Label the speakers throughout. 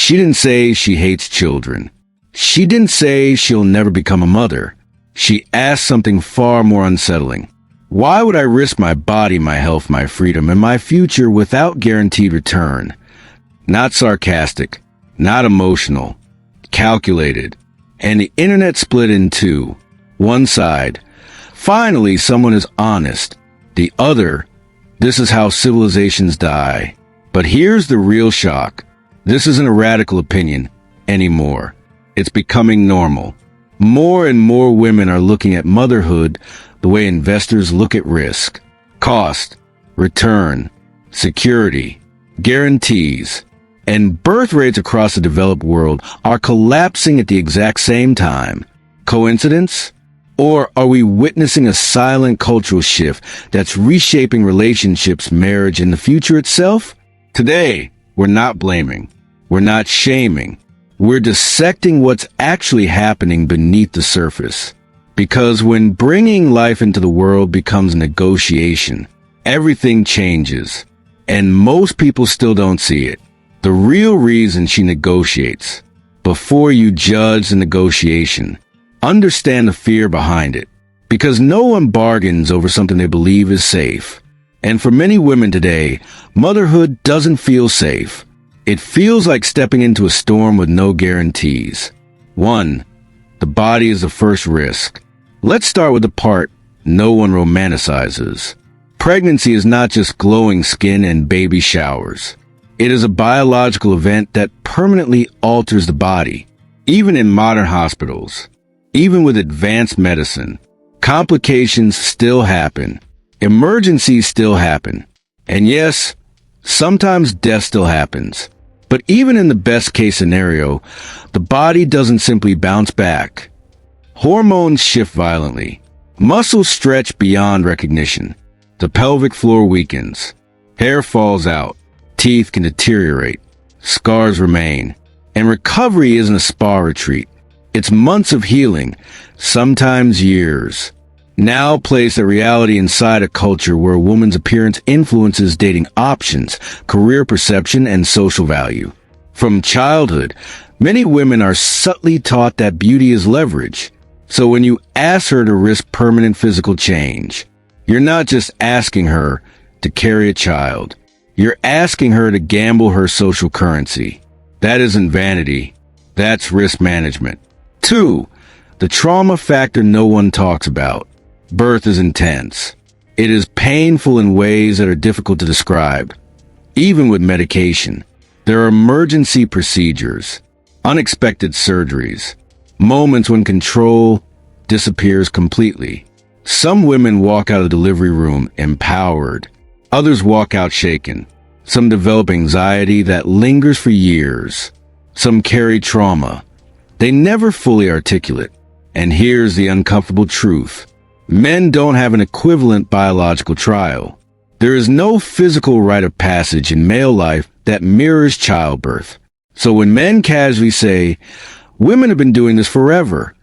Speaker 1: She didn't say she hates children. She didn't say she'll never become a mother. She asked something far more unsettling. Why would I risk my body, my health, my freedom, and my future without guaranteed return? Not sarcastic, not emotional, calculated. And the internet split in two. One side, finally someone is honest. The other, this is how civilizations die. But here's the real shock. This isn't a radical opinion anymore. It's becoming normal. More and more women are looking at motherhood the way investors look at risk. Cost, return, security, guarantees. And birth rates across the developed world are collapsing at the exact same time. Coincidence? Or are we witnessing a silent cultural shift that's reshaping relationships, marriage, and the future itself? Today, we're not blaming. We're not shaming. We're dissecting what's actually happening beneath the surface. Because when bringing life into the world becomes negotiation, everything changes. And most people still don't see it. The real reason she negotiates. Before you judge the negotiation, understand the fear behind it. Because no one bargains over something they believe is safe. And for many women today, motherhood doesn't feel safe. It feels like stepping into a storm with no guarantees. 1. The body is the first risk. Let's start with the part no one romanticizes. Pregnancy is not just glowing skin and baby showers. It is a biological event that permanently alters the body. Even in modern hospitals, even with advanced medicine, complications still happen. Emergencies still happen. And yes, sometimes death still happens. But even in the best case scenario, the body doesn't simply bounce back. Hormones shift violently. Muscles stretch beyond recognition. The pelvic floor weakens. Hair falls out. Teeth can deteriorate. Scars remain. And recovery isn't a spa retreat. It's months of healing, sometimes years. Now place that reality inside a culture where a woman's appearance influences dating options, career perception, and social value. From childhood, many women are subtly taught that beauty is leverage. So when you ask her to risk permanent physical change, you're not just asking her to carry a child. You're asking her to gamble her social currency. That isn't vanity. That's risk management. 2. The trauma factor no one talks about. Birth is intense. It is painful in ways that are difficult to describe. Even with medication, there are emergency procedures, unexpected surgeries, moments when control disappears completely. Some women walk out of the delivery room empowered. Others walk out shaken. Some develop anxiety that lingers for years. Some carry trauma. They never fully articulate. And here's the uncomfortable truth. Men don't have an equivalent biological trial. There is no physical rite of passage in male life that mirrors childbirth. So when men casually say, women have been doing this forever,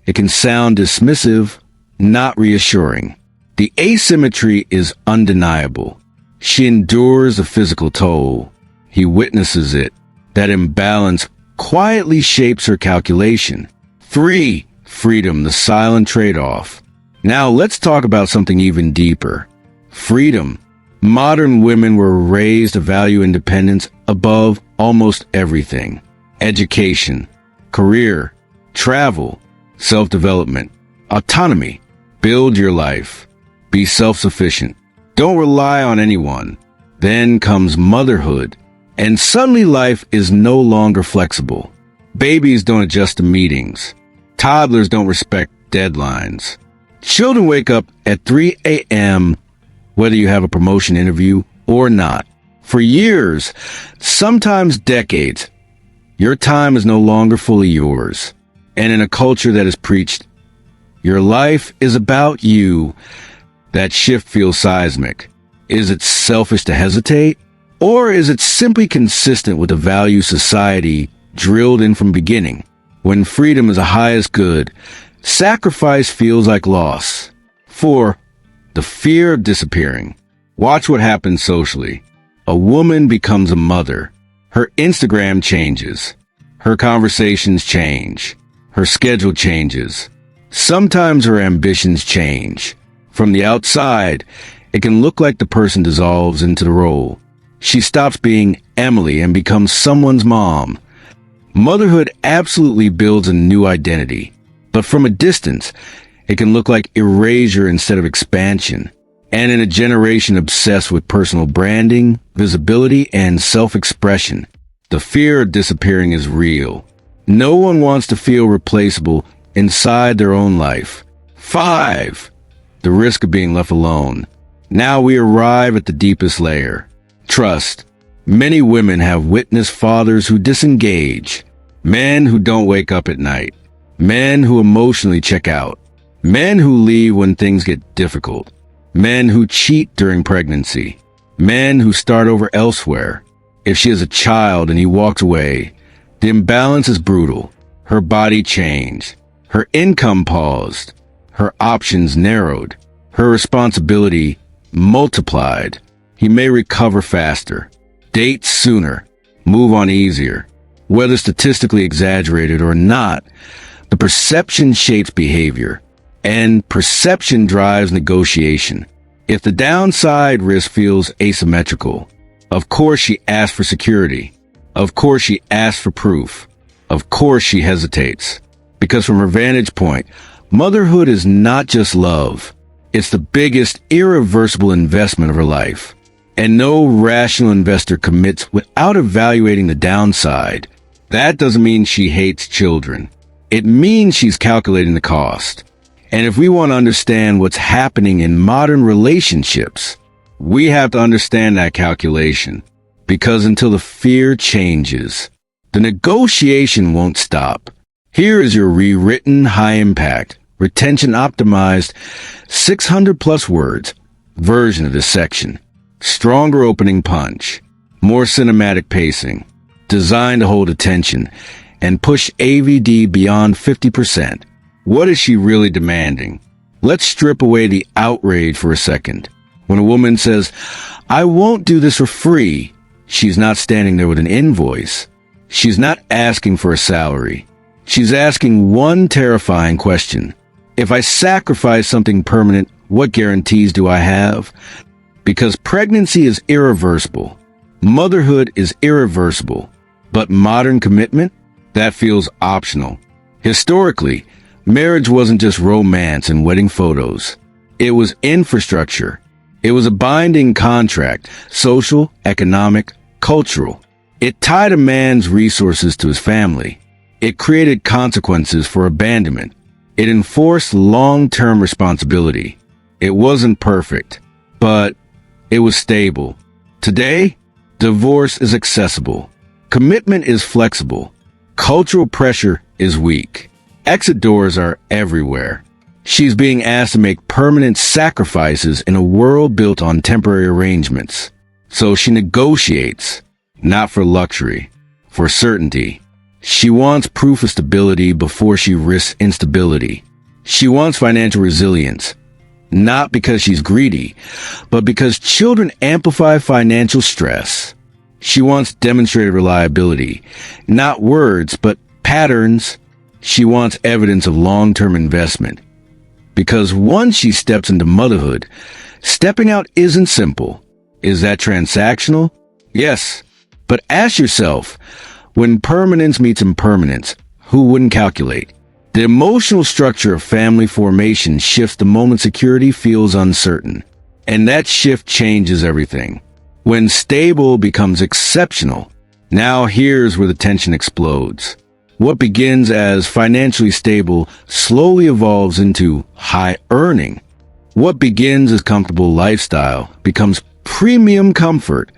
Speaker 1: it can sound dismissive, not reassuring. The asymmetry is undeniable. She endures the physical toll. He witnesses it. That imbalance quietly shapes her calculation. 3. Freedom, the silent trade-off. Now let's talk about something even deeper. Freedom. Modern women were raised to value independence above almost everything. Education, career, travel, self-development, autonomy. Build your life. Be self-sufficient. Don't rely on anyone. Then comes motherhood. And suddenly life is no longer flexible. Babies don't adjust to meetings. Toddlers don't respect deadlines. Children wake up at 3 a.m. whether you have a promotion interview or not. For years, sometimes decades, your time is no longer fully yours. And in a culture that has preached, your life is about you, that shift feels seismic. Is it selfish to hesitate? Or is it simply consistent with the value society drilled in from beginning? When freedom is the highest good, sacrifice feels like loss. 4. The fear of disappearing. Watch what happens socially. A woman becomes a mother. Her Instagram changes. Her conversations change. Her schedule changes. Sometimes her ambitions change. From the outside, it can look like the person dissolves into the role. She stops being Emily and becomes someone's mom. Motherhood absolutely builds a new identity, but from a distance, it can look like erasure instead of expansion. And in a generation obsessed with personal branding, visibility, and self-expression, the fear of disappearing is real. No one wants to feel replaceable inside their own life. 5. The risk of being left alone. Now we arrive at the deepest layer. Trust. Many women have witnessed fathers who disengage, men who don't wake up at night, men who emotionally check out, men who leave when things get difficult, men who cheat during pregnancy, men who start over elsewhere. If she has a child and he walks away, the imbalance is brutal. Her body changed, her income paused, her options narrowed, her responsibility multiplied. He may recover faster, date sooner, move on easier. Whether statistically exaggerated or not, the perception shapes behavior, and perception drives negotiation. If the downside risk feels asymmetrical, of course she asks for security. Of course she asks for proof. Of course she hesitates. Because from her vantage point, motherhood is not just love. It's the biggest irreversible investment of her life. And no rational investor commits without evaluating the downside. That doesn't mean she hates children. It means she's calculating the cost. And if we want to understand what's happening in modern relationships, we have to understand that calculation. Because until the fear changes, the negotiation won't stop. Here is your rewritten, high-impact, retention-optimized, 600-plus words version of this section. Stronger opening punch, more cinematic pacing, designed to hold attention, and push AVD beyond 50%. What is she really demanding? Let's strip away the outrage for a second. When a woman says, "I won't do this for free," she's not standing there with an invoice. She's not asking for a salary. She's asking one terrifying question. If I sacrifice something permanent, what guarantees do I have? Because pregnancy is irreversible. Motherhood is irreversible. But modern commitment? That feels optional. Historically, marriage wasn't just romance and wedding photos. It was infrastructure. It was a binding contract, social, economic, cultural. It tied a man's resources to his family. It created consequences for abandonment. It enforced long-term responsibility. It wasn't perfect, but it was stable. Today, divorce is accessible. Commitment is flexible. Cultural pressure is weak. Exit doors are everywhere. She's being asked to make permanent sacrifices in a world built on temporary arrangements. So she negotiates, not for luxury, for certainty. She wants proof of stability before she risks instability. She wants financial resilience, not because she's greedy, but because children amplify financial stress. She wants demonstrated reliability, not words, but patterns. She wants evidence of long-term investment. Because once she steps into motherhood, stepping out isn't simple. Is that transactional? Yes. But ask yourself, when permanence meets impermanence, who wouldn't calculate? The emotional structure of family formation shifts the moment security feels uncertain. And that shift changes everything. When stable becomes exceptional, now here's where the tension explodes. What begins as financially stable slowly evolves into high earning. What begins as comfortable lifestyle becomes premium comfort.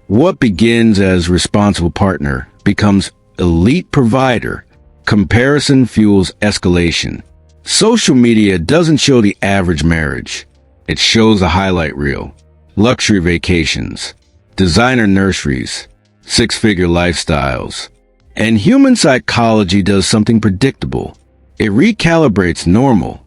Speaker 1: What begins as responsible partner becomes elite provider. Comparison fuels escalation. Social media doesn't show the average marriage. It shows a highlight reel. Luxury vacations, designer nurseries, six-figure lifestyles. And human psychology does something predictable. It recalibrates normal.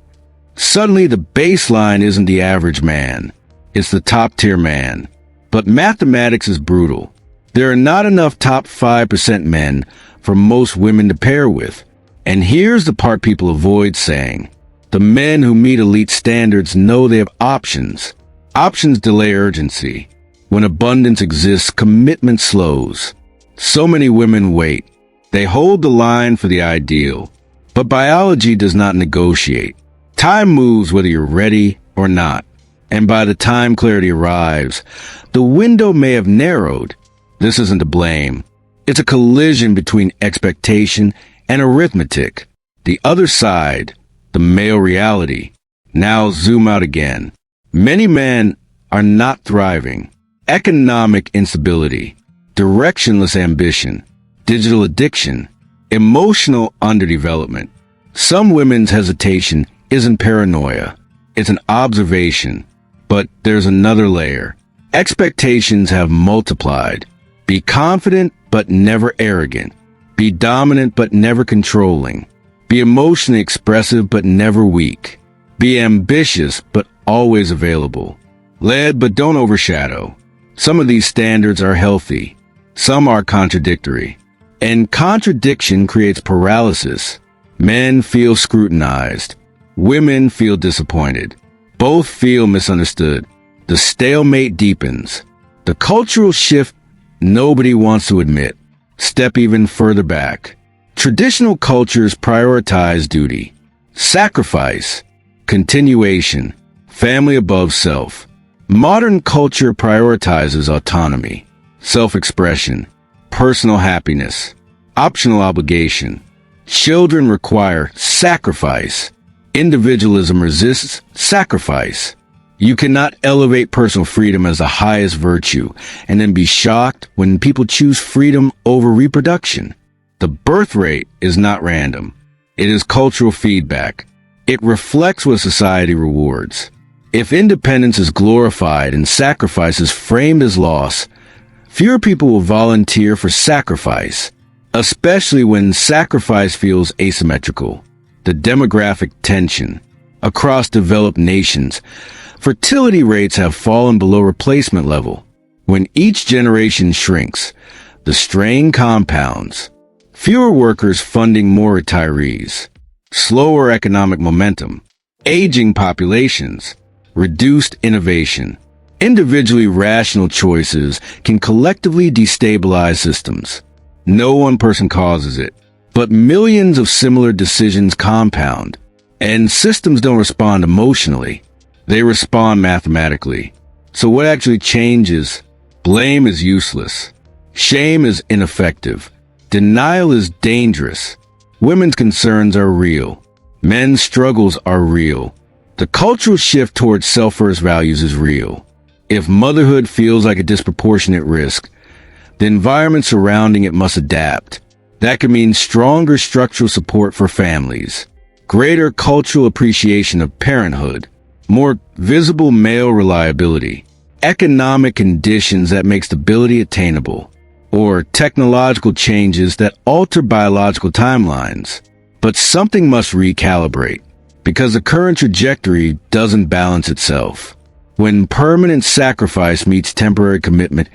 Speaker 1: Suddenly, the baseline isn't the average man. It's the top-tier man. But mathematics is brutal. There are not enough top 5% men for most women to pair with. And here's the part people avoid saying. The men who meet elite standards know they have options. Options delay urgency. When abundance exists, commitment slows. So many women wait. They hold the line for the ideal. But biology does not negotiate. Time moves whether you're ready or not. And by the time clarity arrives, the window may have narrowed. This isn't to blame. It's a collision between expectation and arithmetic. The other side, the male reality. Now zoom out again. Many men are not thriving. Economic instability, directionless ambition, digital addiction, emotional underdevelopment. Some women's hesitation isn't paranoia. It's an observation. But there's another layer. Expectations have multiplied. Be confident, but never arrogant. Be dominant, but never controlling. Be emotionally expressive, but never weak. Be ambitious, but always available. Led, but don't overshadow. Some of these standards are healthy. Some are contradictory. And contradiction creates paralysis. Men feel scrutinized. Women feel disappointed. Both feel misunderstood. The stalemate deepens. The cultural shift nobody wants to admit. Step even further back. Traditional cultures prioritize duty, sacrifice, continuation, family above self. Modern culture prioritizes autonomy, self-expression, personal happiness, optional obligation. Children require sacrifice. Individualism resists sacrifice. You cannot elevate personal freedom as the highest virtue and then be shocked when people choose freedom over reproduction. The birth rate is not random. It is cultural feedback. It reflects what society rewards. If independence is glorified and sacrifice is framed as loss, fewer people will volunteer for sacrifice, especially when sacrifice feels asymmetrical. The demographic tension. Across developed nations, fertility rates have fallen below replacement level. When each generation shrinks, the strain compounds. Fewer workers funding more retirees. Slower economic momentum. Aging populations. Reduced innovation. Individually rational choices can collectively destabilize systems. No one person causes it, but millions of similar decisions compound. And systems don't respond emotionally. They respond mathematically. So what actually changes? Blame is useless. Shame is ineffective. Denial is dangerous. Women's concerns are real. Men's struggles are real. The cultural shift towards self-first values is real. If motherhood feels like a disproportionate risk, the environment surrounding it must adapt. That could mean stronger structural support for families, greater cultural appreciation of parenthood, more visible male reliability, economic conditions that make stability attainable, or technological changes that alter biological timelines. But something must recalibrate, because the current trajectory doesn't balance itself. When permanent sacrifice meets temporary commitment,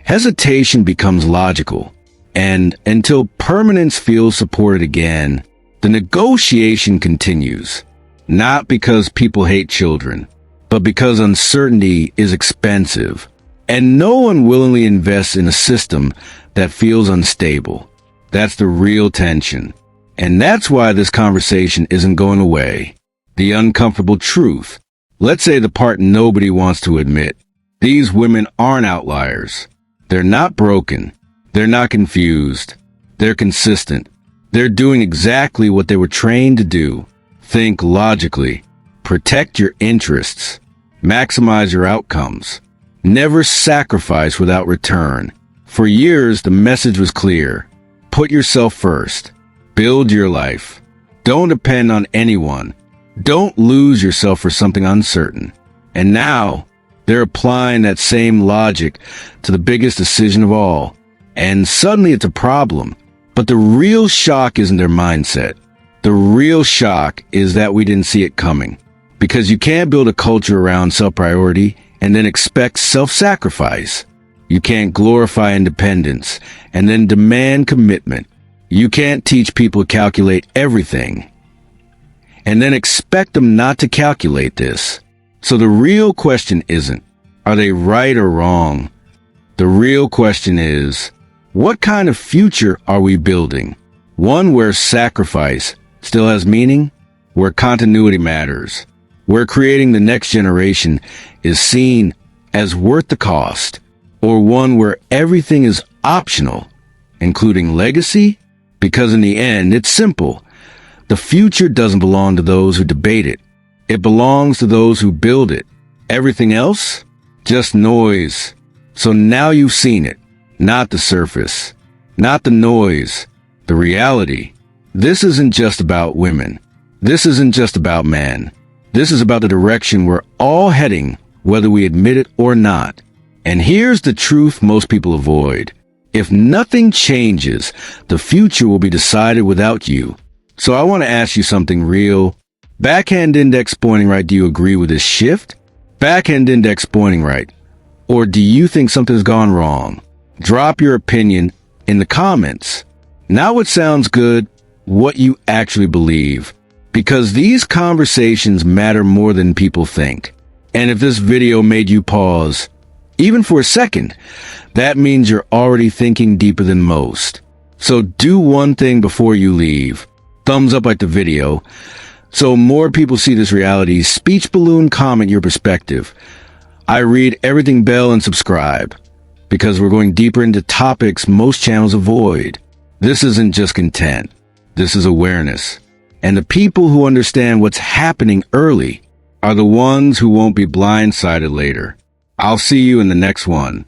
Speaker 1: hesitation becomes logical. And until permanence feels supported again, the negotiation continues. Not because people hate children, but because uncertainty is expensive. And no one willingly invests in a system that feels unstable. That's the real tension. And that's why this conversation isn't going away. The uncomfortable truth. Let's say the part nobody wants to admit. These women aren't outliers. They're not broken. They're not confused. They're consistent. They're doing exactly what they were trained to do. Think logically. Protect your interests. Maximize your outcomes. Never sacrifice without return. For years, the message was clear. Put yourself first. Build your life. Don't depend on anyone. Don't lose yourself for something uncertain. And now, they're applying that same logic to the biggest decision of all. And suddenly it's a problem. But the real shock isn't their mindset. The real shock is that we didn't see it coming. Because you can't build a culture around self-priority and then expect self-sacrifice. You can't glorify independence and then demand commitment. You can't teach people to calculate everything and then expect them not to calculate this. So the real question isn't, are they right or wrong? The real question is, what kind of future are we building? One where sacrifice still has meaning, where continuity matters, where creating the next generation is seen as worth the cost, or one where everything is optional, including legacy? Because in the end, it's simple. The future doesn't belong to those who debate it. It belongs to those who build it. Everything else? Just noise. So now you've seen it. Not the surface. Not the noise. The reality. This isn't just about women. This isn't just about men. This is about the direction we're all heading, whether we admit it or not. And here's the truth most people avoid. If nothing changes, the future will be decided without you. So I want to ask you something real. Backhand index pointing right, do you agree with this shift? Backhand index pointing right. Or do you think something's gone wrong? Drop your opinion in the comments. Not what sounds good, what you actually believe. Because these conversations matter more than people think. And if this video made you pause, even for a second, that means you're already thinking deeper than most. So do one thing before you leave. Thumbs up like the video, so more people see this reality. Speech balloon, comment your perspective. I read everything, bell, and subscribe, because we're going deeper into topics most channels avoid. This isn't just content. This is awareness. And the people who understand what's happening early are the ones who won't be blindsided later. I'll see you in the next one.